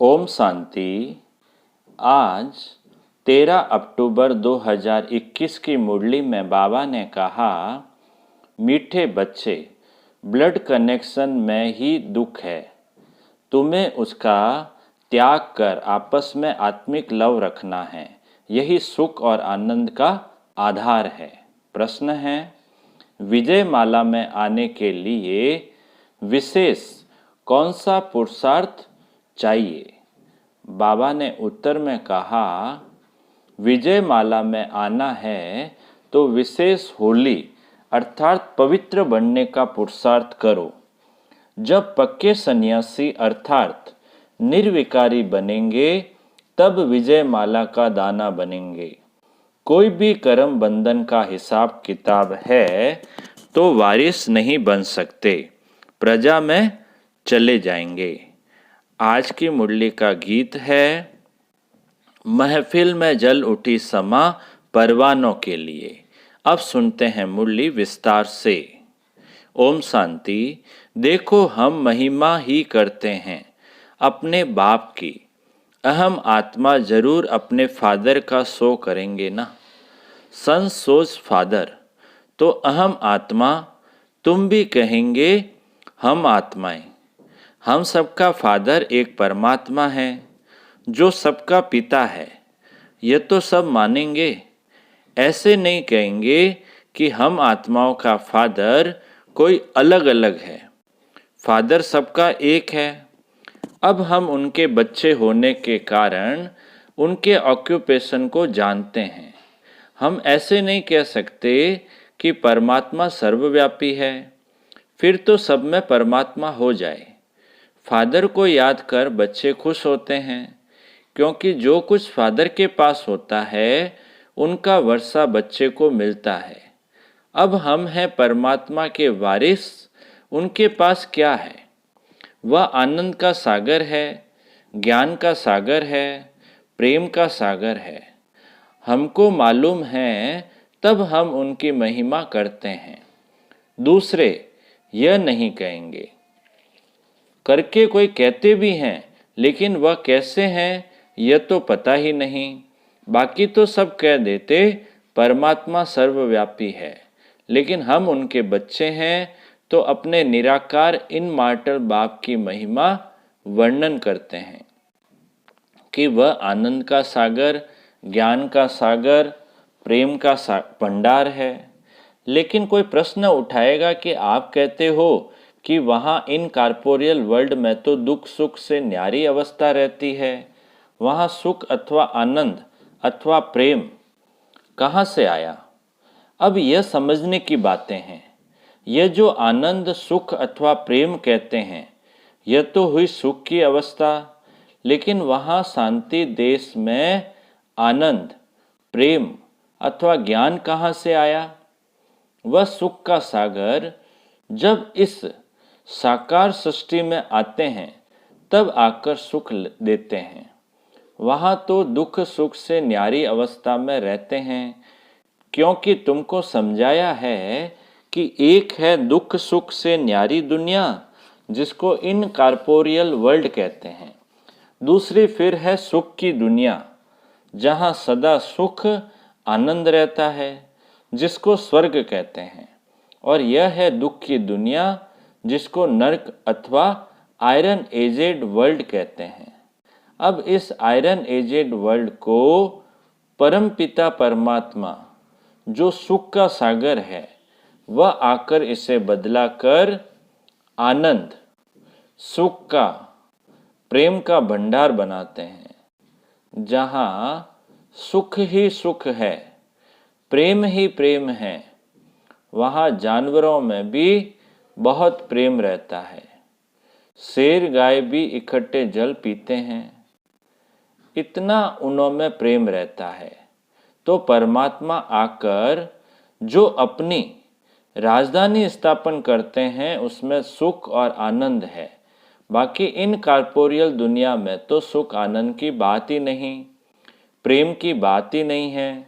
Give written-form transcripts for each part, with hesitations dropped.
ओम शांति। आज 13 अक्टूबर 2021 की मुरली में बाबा ने कहा, मीठे बच्चे, ब्लड कनेक्शन में ही दुख है। तुम्हें उसका त्याग कर आपस में आत्मिक लव रखना है। यही सुख और आनंद का आधार है। प्रश्न है, विजय माला में आने के लिए विशेष कौन सा पुरुषार्थ चाहिए? बाबा ने उत्तर में कहा, विजय माला में आना है तो विशेष होली अर्थात पवित्र बनने का पुरुषार्थ करो। जब पक्के सन्यासी अर्थात निर्विकारी बनेंगे तब विजय माला का दाना बनेंगे। कोई भी कर्म बंधन का हिसाब किताब है तो वारिस नहीं बन सकते, प्रजा में चले जाएंगे। आज की मुरली का गीत है, महफिल में जल उठी समा परवानों के लिए। अब सुनते हैं मुरली विस्तार से। ओम शांति। देखो, हम महिमा ही करते हैं अपने बाप की। अहम आत्मा जरूर अपने फादर का शो करेंगे ना। सन सोज फादर, तो अहम आत्मा तुम भी कहेंगे हम आत्माएं। हम सबका फादर एक परमात्मा है जो सबका पिता है। यह तो सब मानेंगे। ऐसे नहीं कहेंगे कि हम आत्माओं का फादर कोई अलग अलग है। फादर सबका एक है। अब हम उनके बच्चे होने के कारण उनके ऑक्यूपेशन को जानते हैं। हम ऐसे नहीं कह सकते कि परमात्मा सर्वव्यापी है, फिर तो सब में परमात्मा हो जाए। फादर को याद कर बच्चे खुश होते हैं, क्योंकि जो कुछ फादर के पास होता है उनका वर्षा बच्चे को मिलता है। अब हम हैं परमात्मा के वारिस। उनके पास क्या है? वह आनंद का सागर है, ज्ञान का सागर है, प्रेम का सागर है। हमको मालूम है तब हम उनकी महिमा करते हैं। दूसरे यह नहीं कहेंगे। करके कोई कहते भी हैं, लेकिन वह कैसे हैं यह तो पता ही नहीं। बाकी तो सब कह देते परमात्मा सर्वव्यापी है, लेकिन हम उनके बच्चे हैं तो अपने निराकार इन मार्टल बाप की महिमा वर्णन करते हैं कि वह आनंद का सागर, ज्ञान का सागर, प्रेम का भंडार है। लेकिन कोई प्रश्न उठाएगा कि आप कहते हो कि वहाँ इन कॉर्पोरियल वर्ल्ड में तो दुख सुख से न्यारी अवस्था रहती है। वहाँ सुख अथवा आनंद अथवा प्रेम कहाँ से आया? अब यह समझने की बातें हैं। यह जो आनंद सुख अथवा प्रेम कहते हैं, यह तो हुई सुख की अवस्था। लेकिन वहाँ शांति देश में आनंद, प्रेम अथवा ज्ञान कहाँ से आया? वह सुख का सागर जब इस साकार सृष्टि में आते हैं तब आकर सुख देते हैं। वहाँ तो दुख सुख से न्यारी अवस्था में रहते हैं, क्योंकि तुमको समझाया है कि एक है दुख सुख से न्यारी दुनिया जिसको इन कॉर्पोरियल वर्ल्ड कहते हैं। दूसरी फिर है सुख की दुनिया जहाँ सदा सुख आनंद रहता है, जिसको स्वर्ग कहते हैं। और यह है दुख की दुनिया जिसको नरक अथवा आयरन एजेड वर्ल्ड कहते हैं। अब इस आयरन एजेड वर्ल्ड को परमपिता परमात्मा जो सुख का सागर है, वह आकर इसे बदला कर आनंद, सुख का, प्रेम का भंडार बनाते हैं। जहाँ सुख ही सुख है, प्रेम ही प्रेम है, वहाँ जानवरों में भी बहुत प्रेम रहता है। शेर गाय भी इकट्ठे जल पीते हैं, इतना उनों में प्रेम रहता है। तो परमात्मा आकर जो अपनी राजधानी स्थापन करते हैं उसमें सुख और आनंद है। बाकी इन कॉर्पोरियल दुनिया में तो सुख आनंद की बात ही नहीं, प्रेम की बात ही नहीं है।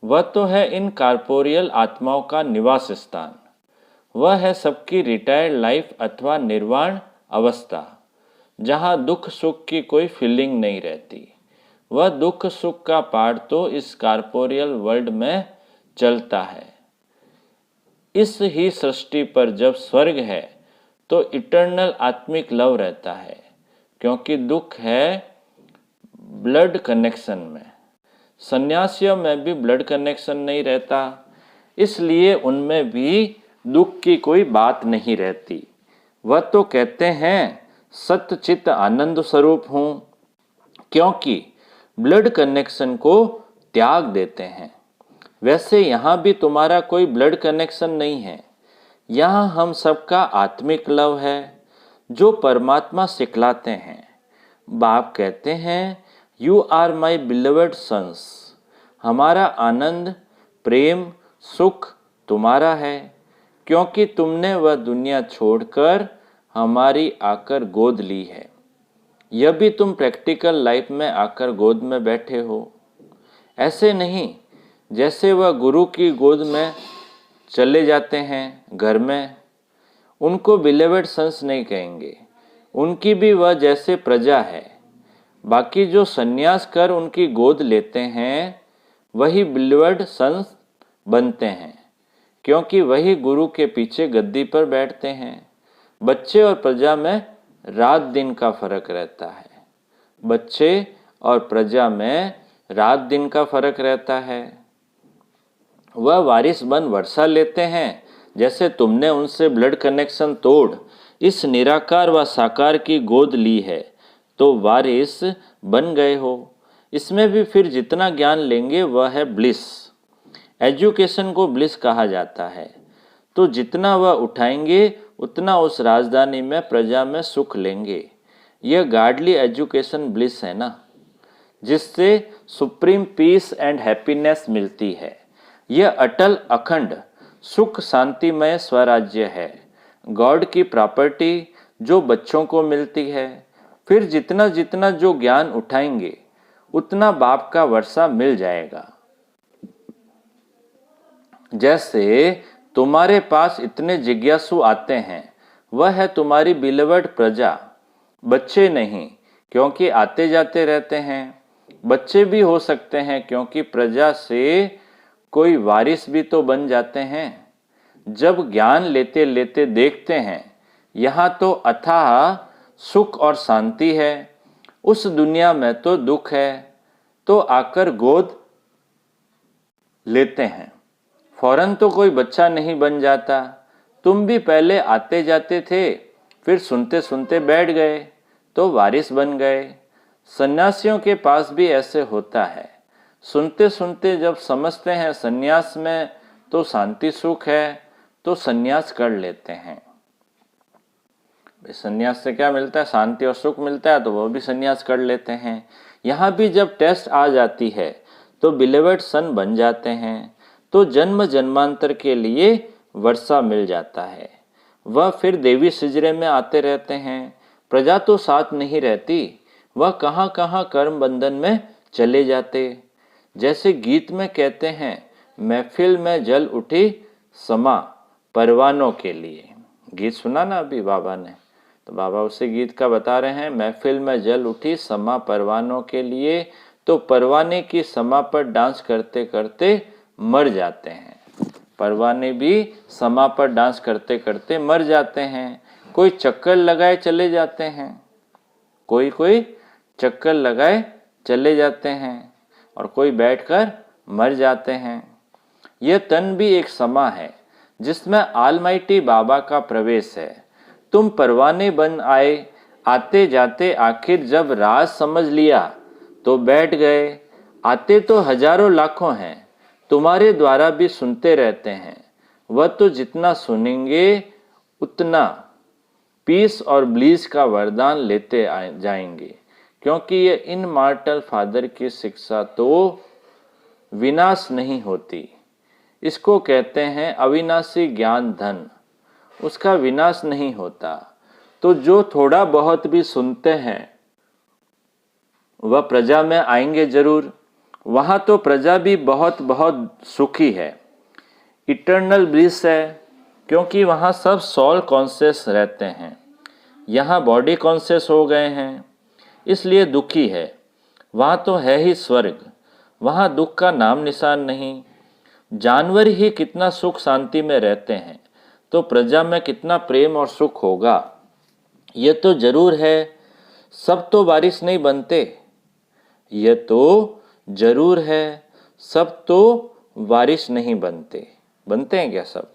वह तो है इन कॉर्पोरियल आत्माओं का निवास स्थान। वह है सबकी रिटायर्ड लाइफ अथवा निर्वाण अवस्था। जहाँ दुख सुख की कोई फीलिंग नहीं रहती। वह दुख सुख का पार्ट तो इस कॉर्पोरियल वर्ल्ड में चलता है। इस ही सृष्टि पर जब स्वर्ग है तो इटर्नल आत्मिक लव रहता है, क्योंकि दुख है ब्लड कनेक्शन में। सन्यासियों में भी ब्लड कनेक्शन नहीं रहता, इसलिए उनमें भी दुख की कोई बात नहीं रहती। वह तो कहते हैं सत्य चित्त आनंद स्वरूप हूँ, क्योंकि ब्लड कनेक्शन को त्याग देते हैं। वैसे यहाँ भी तुम्हारा कोई ब्लड कनेक्शन नहीं है। यहाँ हम सबका आत्मिक लव है जो परमात्मा सिखलाते हैं। बाप कहते हैं you are my beloved sons. हमारा आनंद प्रेम सुख तुम्हारा है, क्योंकि तुमने वह दुनिया छोड़कर हमारी आकर गोद ली है। यह भी तुम प्रैक्टिकल लाइफ में आकर गोद में बैठे हो। ऐसे नहीं जैसे वह गुरु की गोद में चले जाते हैं घर में। उनको बिलीवर्ड सन्स नहीं कहेंगे, उनकी भी वह जैसे प्रजा है। बाकी जो सन्यास कर उनकी गोद लेते हैं वही बिलीवर्ड सन्स बनते हैं, क्योंकि वही गुरु के पीछे गद्दी पर बैठते हैं। बच्चे और प्रजा में रात दिन का फर्क रहता है। बच्चे और प्रजा में रात दिन का फर्क रहता है। वह वारिस बन वर्षा लेते हैं, जैसे तुमने उनसे ब्लड कनेक्शन तोड़ इस निराकार व साकार की गोद ली है तो वारिस बन गए हो। इसमें भी फिर जितना ज्ञान लेंगे वह है ब्लिस। एजुकेशन को ब्लिस कहा जाता है। तो जितना वह उठाएंगे उतना उस राजधानी में प्रजा में सुख लेंगे। यह गार्डली एजुकेशन ब्लिस है ना, जिससे सुप्रीम पीस एंड हैप्पीनेस मिलती है। यह अटल अखंड सुख शांतिमय स्वराज्य है, गॉड की प्रॉपर्टी जो बच्चों को मिलती है। फिर जितना जितना जो ज्ञान उठाएंगे उतना बाप का वर्षा मिल जाएगा। जैसे तुम्हारे पास इतने जिज्ञासु आते हैं, वह है तुम्हारी बिलवड प्रजा। बच्चे नहीं, क्योंकि आते जाते रहते हैं। बच्चे भी हो सकते हैं, क्योंकि प्रजा से कोई वारिस भी तो बन जाते हैं। जब ज्ञान लेते लेते देखते हैं यहाँ तो अथाह सुख और शांति है, उस दुनिया में तो दुख है, तो आकर गोद लेते हैं। फौरन तो कोई बच्चा नहीं बन जाता। तुम भी पहले आते जाते थे, फिर सुनते सुनते बैठ गए तो वारिस बन गए। सन्यासियों के पास भी ऐसे होता है। सुनते सुनते जब समझते हैं सन्यास में तो शांति सुख है तो सन्यास कर लेते हैं। सन्यास से क्या मिलता है? शांति और सुख मिलता है, तो वो भी सन्यास कर लेते हैं। यहाँ भी जब टेस्ट आ जाती है तो बिलीवर्ड सन बन जाते हैं, तो जन्म जन्मांतर के लिए वर्षा मिल जाता है। वह फिर देवी सिजरे में आते रहते हैं। प्रजा तो साथ नहीं रहती, वह कहाँ कहाँ कर्म बंधन में चले जाते। जैसे गीत में कहते हैं, महफिल में जल उठी समा परवानों के लिए। गीत सुना ना अभी बाबा ने, तो बाबा उसे गीत का बता रहे हैं, महफिल में जल उठी समा परवानों के लिए। तो परवाने की समा पर डांस करते करते मर जाते हैं। परवाने भी समा पर डांस करते करते मर जाते हैं। कोई चक्कर लगाए चले जाते हैं, कोई चक्कर लगाए चले जाते हैं, और कोई बैठकर मर जाते हैं। यह तन भी एक समा है जिसमें ऑलमाइटी बाबा का प्रवेश है। तुम परवाने बन आए, आते जाते आखिर जब राज समझ लिया तो बैठ गए। आते तो हजारों लाखों हैं, तुम्हारे द्वारा भी सुनते रहते हैं। वह तो जितना सुनेंगे उतना पीस और ब्लीस का वरदान लेते जाएंगे, क्योंकि ये इनमॉर्टल फादर की शिक्षा तो विनाश नहीं होती। इसको कहते हैं अविनाशी ज्ञान धन, उसका विनाश नहीं होता। तो जो थोड़ा बहुत भी सुनते हैं वह प्रजा में आएंगे जरूर। वहाँ तो प्रजा भी बहुत बहुत सुखी है, इटर्नल ब्लिस है, क्योंकि वहाँ सब सोल कॉन्शियस रहते हैं। यहाँ बॉडी कॉन्शियस हो गए हैं, इसलिए दुखी है। वहाँ तो है ही स्वर्ग, वहाँ दुख का नाम निशान नहीं। जानवर ही कितना सुख शांति में रहते हैं, तो प्रजा में कितना प्रेम और सुख होगा। ये तो जरूर है, सब तो वारिस नहीं बनते। ये तो जरूर है, सब तो वारिस नहीं बनते। बनते हैं क्या सब?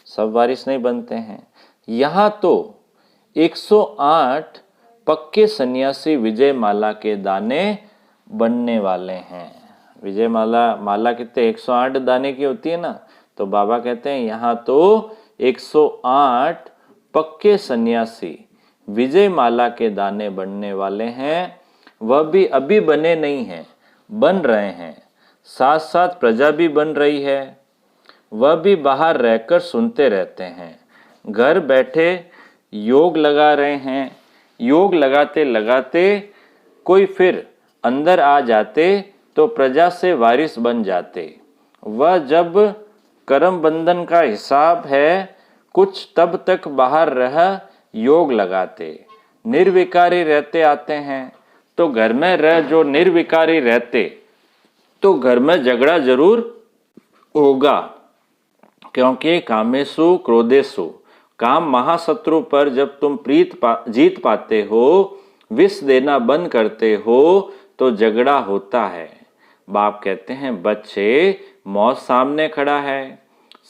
सब वारिस नहीं बनते हैं। यहाँ तो 108 पक्के सन्यासी विजय माला के दाने बनने वाले हैं। विजय माला कितने 108 दाने की होती है ना, तो बाबा कहते हैं यहाँ तो 108 पक्के सन्यासी विजय माला के दाने बनने वाले हैं। वह भी अभी बने नहीं हैं, बन रहे हैं। साथ साथ प्रजा भी बन रही है। वह भी बाहर रहकर सुनते रहते हैं, घर बैठे योग लगा रहे हैं। योग लगाते लगाते कोई फिर अंदर आ जाते तो प्रजा से वारिस बन जाते। वह जब कर्म बंधन का हिसाब है कुछ तब तक बाहर रह योग लगाते, निर्विकारी रहते आते हैं। तो घर में रह जो निर्विकारी रहते, तो घर में झगड़ा जरूर होगा, क्योंकि कामेशु क्रोधेशु, काम महाशत्रु पर जब तुम जीत पाते हो, विष देना बंद करते हो, तो झगड़ा होता है। बाप कहते हैं बच्चे, मौत सामने खड़ा है,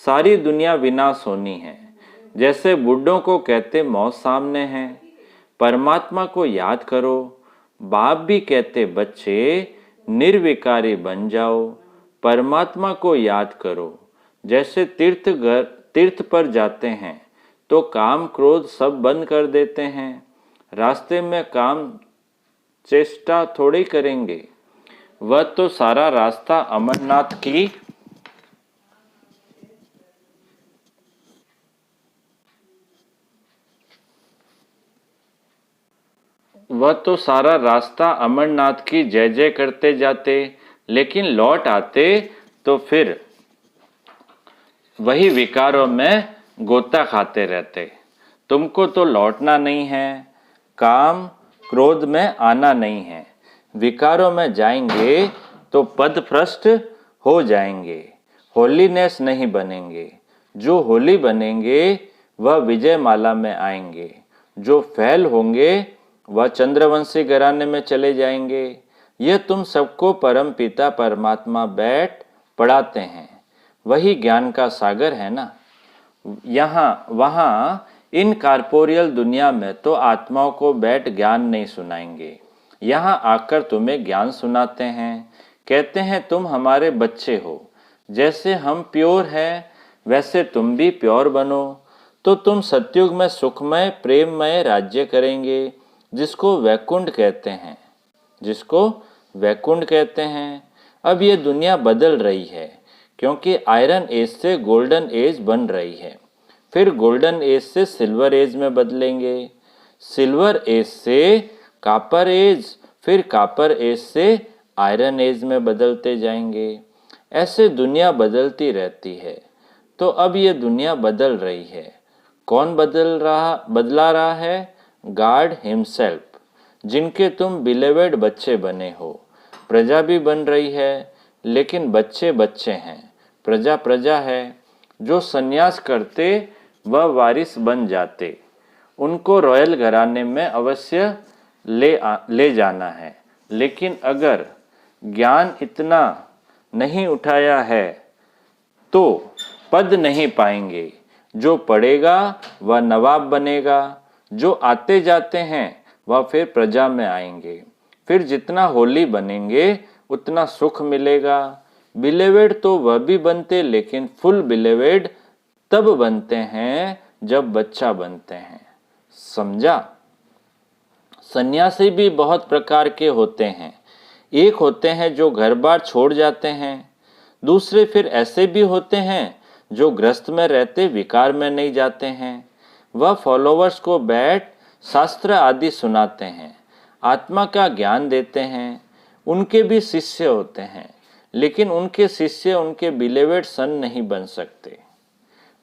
सारी दुनिया विनाश होनी है। जैसे बुढ़ों को कहते मौत सामने है, परमात्मा को याद करो। बाप भी कहते बच्चे निर्विकारी बन जाओ, परमात्मा को याद करो। जैसे तीर्थ पर जाते हैं तो काम क्रोध सब बंद कर देते हैं। रास्ते में काम चेष्टा थोड़ी करेंगे। वह तो सारा रास्ता अमरनाथ की जय जय करते जाते, लेकिन लौट आते तो फिर वही विकारों में गोता खाते रहते। तुमको तो लौटना नहीं है, काम क्रोध में आना नहीं है। विकारों में जाएंगे तो पद भ्रष्ट हो जाएंगे, होलीनेस नहीं बनेंगे। जो होली बनेंगे वह विजय माला में आएंगे, जो फेल होंगे वह चंद्रवंशी घराने में चले जाएंगे। यह तुम सबको परम पिता परमात्मा बैठ पढ़ाते हैं, वही ज्ञान का सागर है ना। यहाँ वहाँ इन कॉर्पोरियल दुनिया में तो आत्माओं को बैठ ज्ञान नहीं सुनाएंगे, यहाँ आकर तुम्हें ज्ञान सुनाते हैं। कहते हैं तुम हमारे बच्चे हो, जैसे हम प्योर हैं वैसे तुम भी प्योर बनो, तो तुम सतयुग में सुखमय प्रेममय राज्य करेंगे, जिसको वैकुंठ कहते हैं, जिसको वैकुंठ कहते हैं। अब ये दुनिया बदल रही है, क्योंकि आयरन एज से गोल्डन एज बन रही है, फिर गोल्डन एज से सिल्वर एज में बदलेंगे, सिल्वर एज से कापर एज, फिर कापर एज से आयरन एज में बदलते जाएंगे। ऐसे दुनिया बदलती रहती है। तो अब ये दुनिया बदल रही है। कौन बदला रहा है? गॉड हिमसेल्फ, जिनके तुम बिलीवेड बच्चे बने हो। प्रजा भी बन रही है, लेकिन बच्चे बच्चे हैं, प्रजा प्रजा है। जो सन्यास करते वह वारिस बन जाते, उनको रॉयल घराने में अवश्य ले जाना है। लेकिन अगर ज्ञान इतना नहीं उठाया है तो पद नहीं पाएंगे। जो पढ़ेगा वह नवाब बनेगा, जो आते जाते हैं वह फिर प्रजा में आएंगे। फिर जितना होली बनेंगे उतना सुख मिलेगा। बिलेवेड तो वह भी बनते, लेकिन फुल बिलेवेड तब बनते हैं जब बच्चा बनते हैं। समझा? सन्यासी भी बहुत प्रकार के होते हैं। एक होते हैं जो घर बार छोड़ जाते हैं, दूसरे फिर ऐसे भी होते हैं जो ग्रस्त में रहते विकार में नहीं जाते हैं। वह फॉलोवर्स को बैठ शास्त्र आदि सुनाते हैं, आत्मा का ज्ञान देते हैं। उनके भी शिष्य होते हैं, लेकिन उनके शिष्य उनके बिलेवेड सन नहीं बन सकते।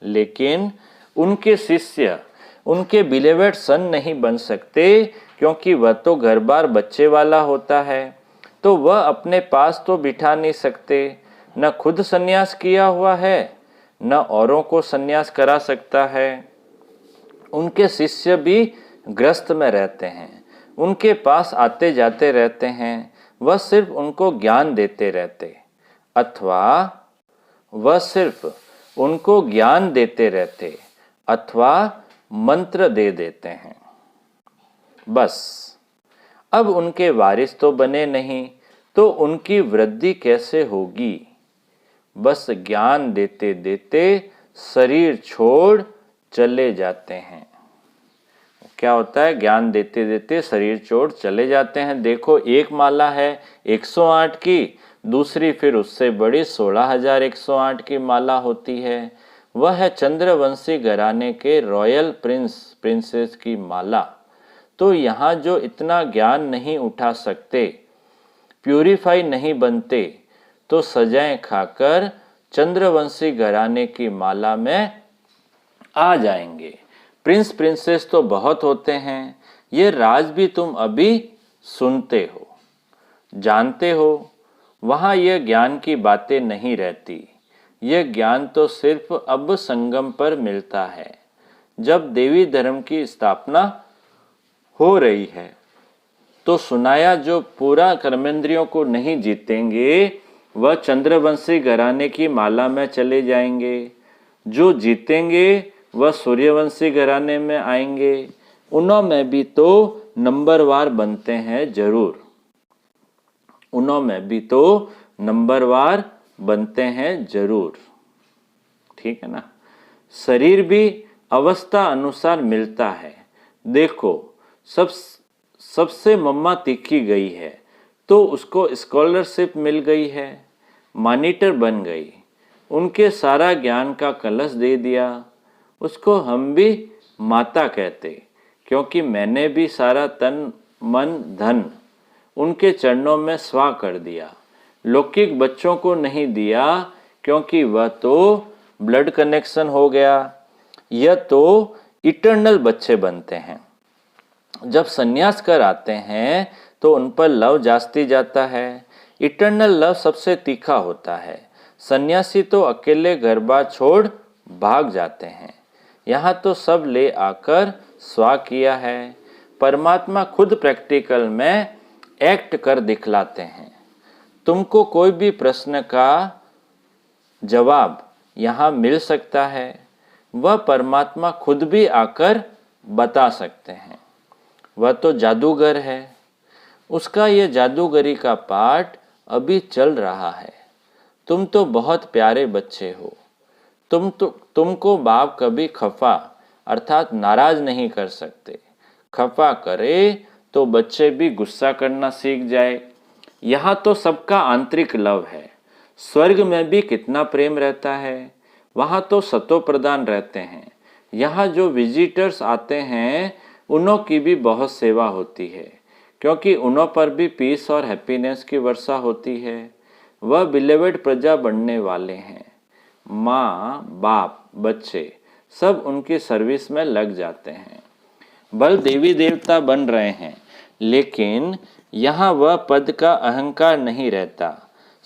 लेकिन उनके शिष्य उनके बिलीवेड सन नहीं बन सकते, क्योंकि वह तो घर बार बच्चे वाला होता है, तो वह अपने पास तो बिठा नहीं सकते, न खुद सन्यास किया हुआ है, न औरों को सन्यास करा सकता है। उनके शिष्य भी ग्रस्त में रहते हैं, उनके पास आते जाते रहते हैं, वह सिर्फ उनको ज्ञान देते रहते, अथवा वह सिर्फ उनको ज्ञान देते रहते अथवा मंत्र दे देते हैं, बस। अब उनके वारिस तो बने नहीं, तो उनकी वृद्धि कैसे होगी? बस ज्ञान देते देते शरीर छोड़ चले जाते हैं। क्या होता है? ज्ञान देते देते शरीर छोड़ चले जाते हैं। देखो, एक माला है 108 की, दूसरी फिर उससे बड़ी 16,108 की माला होती है। वह है चंद्रवंशी घराने के रॉयल प्रिंसेस की माला। तो यहाँ जो इतना ज्ञान नहीं उठा सकते, प्यूरिफाई नहीं बनते, तो सजाएं खाकर चंद्रवंशी घराने की माला में आ जाएंगे। प्रिंस प्रिंसेस तो बहुत होते हैं, ये राज भी तुम अभी सुनते हो, जानते हो। वहाँ यह ज्ञान की बातें नहीं रहती। यह ज्ञान तो सिर्फ अब संगम पर मिलता है, जब देवी धर्म की स्थापना हो रही है। तो सुनाया, जो पूरा कर्मेंद्रियों को नहीं जीतेंगे वह चंद्रवंशी घराने की माला में चले जाएंगे, जो जीतेंगे वह सूर्यवंशी घराने में आएंगे। उनमें भी तो नंबरवार बनते हैं जरूर, उनमें भी तो नंबरवार बनते हैं जरूर, ठीक है ना। शरीर भी अवस्था अनुसार मिलता है। देखो, सबसे मम्मा तीखी गई है तो उसको स्कॉलरशिप मिल गई है, मॉनिटर बन गई, उनके सारा ज्ञान का कलश दे दिया। उसको हम भी माता कहते, क्योंकि मैंने भी सारा तन मन धन उनके चरणों में स्वा कर दिया। लौकिक बच्चों को नहीं दिया, क्योंकि वह तो ब्लड कनेक्शन हो गया। यह तो इटर्नल बच्चे बनते हैं। जब सन्यास कर आते हैं तो उन पर लव जास्ती जाता है। इटर्नल लव सबसे तीखा होता है। सन्यासी तो अकेले घर बार छोड़ भाग जाते हैं। यहाँ तो सब ले आकर स्वा किया है। परमात्मा खुद प्रैक्टिकल में एक्ट कर दिखलाते हैं। तुमको कोई भी प्रश्न का जवाब यहाँ मिल सकता है, वह परमात्मा खुद भी आकर बता सकते हैं। वह तो जादूगर है, उसका यह जादूगरी का पाठ अभी चल रहा है। तुम तो बहुत प्यारे बच्चे हो। तुमको बाप कभी खफा अर्थात नाराज नहीं कर सकते। खफा करे तो बच्चे भी गुस्सा करना सीख जाए। यहाँ तो सबका आंतरिक लव है। स्वर्ग में भी कितना प्रेम रहता है। वहाँ तो सतो प्रधान रहते हैं। यहाँ जो विजिटर्स आते हैं उनों की भी बहुत सेवा होती है, क्योंकि उनों पर भी पीस और हैप्पीनेस की वर्षा होती है। वह बिलीवेड प्रजा बनने वाले हैं। माँ बाप बच्चे सब उनकी सर्विस में लग जाते हैं। बल देवी देवता बन रहे हैं, लेकिन यहाँ वह पद का अहंकार नहीं रहता।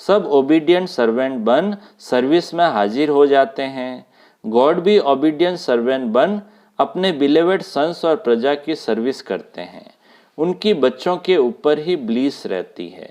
सब ओबीडियंट सर्वेंट बन सर्विस में हाजिर हो जाते हैं। गॉड भी ओबीडियंट सर्वेंट बन अपने बिलीवेड सन्स और प्रजा की सर्विस करते हैं। उनकी बच्चों के ऊपर ही ब्लीस रहती है।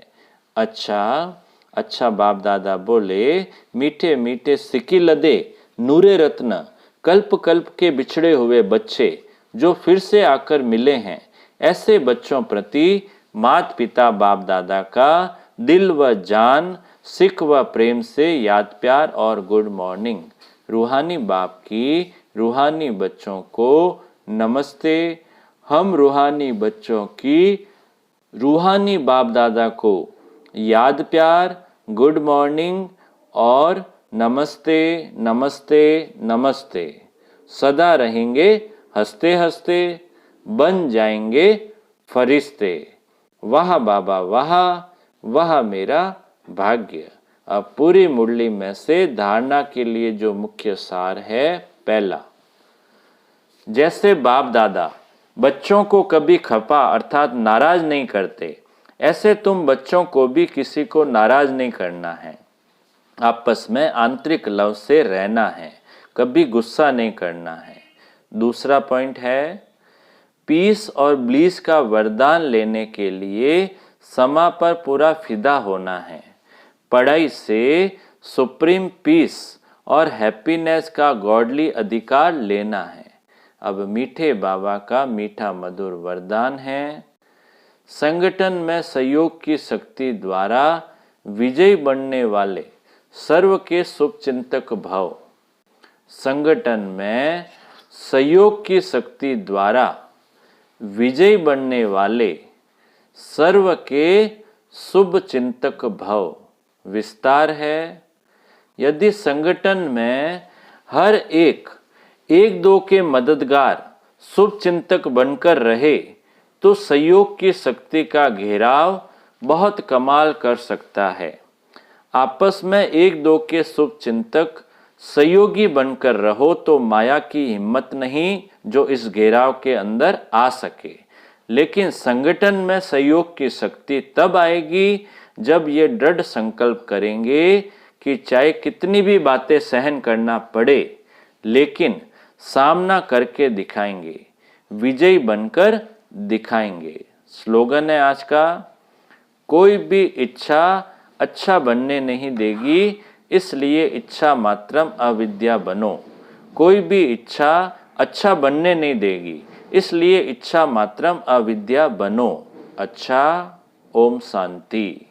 अच्छा बाप दादा बोले, मीठे मीठे सिक्की लदे नूरे रत्न कल्प कल्प के बिछड़े हुए बच्चे जो फिर से आकर मिले हैं, ऐसे बच्चों प्रति माता पिता बाप दादा का दिल व जान सिख व प्रेम से याद प्यार और गुड मॉर्निंग। रूहानी बाप की रूहानी बच्चों को नमस्ते। हम रूहानी बच्चों की रूहानी बाप दादा को याद प्यार, गुड मॉर्निंग और नमस्ते नमस्ते नमस्ते। सदा रहेंगे हंसते हंसते, बन जाएंगे फरिश्ते। वाह बाबा वाह, वह मेरा भाग्य। अब पूरी मुरली में से धारणा के लिए जो मुख्य सार है, पहला, जैसे बाप दादा बच्चों को कभी खपा अर्थात नाराज नहीं करते, ऐसे तुम बच्चों को भी किसी को नाराज नहीं करना है। आपस में आंतरिक लव से रहना है, कभी गुस्सा नहीं करना है। दूसरा पॉइंट है, पीस और ब्लीस का वरदान लेने के लिए समा पर पूरा फिदा होना है। पढ़ाई से सुप्रीम पीस और हैप्पीनेस का गॉडली अधिकार लेना है। अब मीठे बाबा का मीठा मधुर वरदान है, संगठन में सहयोग की शक्ति द्वारा विजयी बनने वाले सर्व के शुभचिंतक भव। संगठन में सहयोग की शक्ति द्वारा विजयी बनने वाले सर्व के शुभ चिंतक भव। विस्तार है, यदि संगठन में हर एक दो के मददगार शुभ चिंतक बनकर रहे तो सहयोग की शक्ति का घेराव बहुत कमाल कर सकता है। आपस में एक दो के शुभ चिंतक सहयोगी बनकर रहो तो माया की हिम्मत नहीं जो इस घेराव के अंदर आ सके। लेकिन संगठन में सहयोग की शक्ति तब आएगी जब ये दृढ़ संकल्प करेंगे कि चाहे कितनी भी बातें सहन करना पड़े लेकिन सामना करके दिखाएंगे, विजयी बनकर दिखाएंगे। स्लोगन है आज का, कोई भी इच्छा अच्छा बनने नहीं देगी, इसलिए इच्छा मात्रम अविद्या बनो। कोई भी इच्छा अच्छा बनने नहीं देगी, इसलिए इच्छा मात्रम अविद्या बनो। अच्छा, ओम शांति।